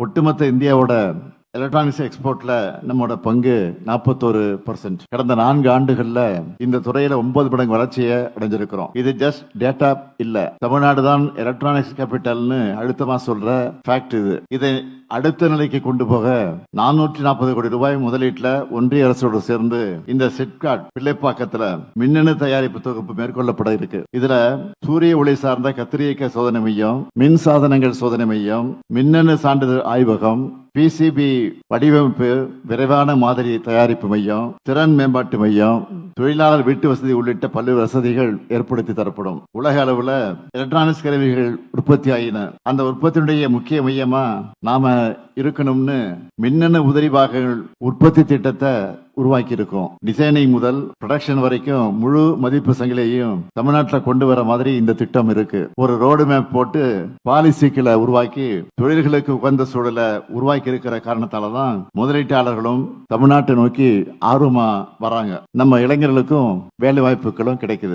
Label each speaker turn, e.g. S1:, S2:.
S1: ஒட்டுமொத்த இந்தியாவோட எலக்ட்ரானிக்ஸ் எக்ஸ்போர்ட்ல நம்மோட பங்கு 41%. கடந்த 4 ஆண்டுகள்ல இந்த துறையில 9 மடங்கு வளர்ச்சியை அடைஞ்சிருக்கிறோம். இது ஜஸ்ட் டேட்டா இல்ல, தமிழ்நாடு தான் எலக்ட்ரானிக்ஸ் கேபிட்டல்னு அழுத்தமா சொல்ற ஃபேக்ட். இதை அடுத்த நிலைக்கு கொண்டு போக 440 கோடி ரூபாய் முதலீட்டுல ஒன்றிய அரசோடு சேர்ந்து இந்த சிப்காட் பிள்ளைப்பாக்கத்துல மின்னணு தயாரிப்பு தொகுப்பு மேற்கொள்ளப்பட இருக்கு. இதுல சூரிய ஒளி சார்ந்த கத்திரியக்க சோதனை மையம், மின் சாதனங்கள் சோதனை மையம், மின்னணு சான்றிதழ் ஆய்வகம், பிசிபி வடிவமைப்பு, விரைவான மாதிரி தயாரிப்பு மையம், திறன் மேம்பாட்டு மையம், தொழிலாளர் வீட்டு வசதி உள்ளிட்ட பல்வேறு வசதிகள் ஏற்படுத்தி தரப்படும். உலக அளவுல எலக்ட்ரானிக்ஸ் கருவிகள் உற்பத்தி ஆயின. அந்த உற்பத்தியுடைய முக்கிய மையமா நாம இருக்கணும்னு மின்னணு உதிரி பாகங்கள் உற்பத்தி திட்டத்தை உருவாக்கி இருக்கோம். டிசைனிங் முதல் ப்ரொடக்ஷன் வரைக்கும் முழு மதிப்பு சங்கிலியையும் தமிழ்நாட்டில் கொண்டு வர மாதிரி இந்த திட்டம் இருக்கு. ஒரு ரோடு மேப் போட்டு பாலிசிக்களை உருவாக்கி தொழில்களுக்கு உகந்த சூழலை உருவாக்கி இருக்கிற காரணத்தாலதான் முதலீட்டாளர்களும் தமிழ்நாட்டை நோக்கி ஆர்வமா வராங்க. நம்ம இளைஞர்களுக்கும் வேலை வாய்ப்புகளும் கிடைக்குது.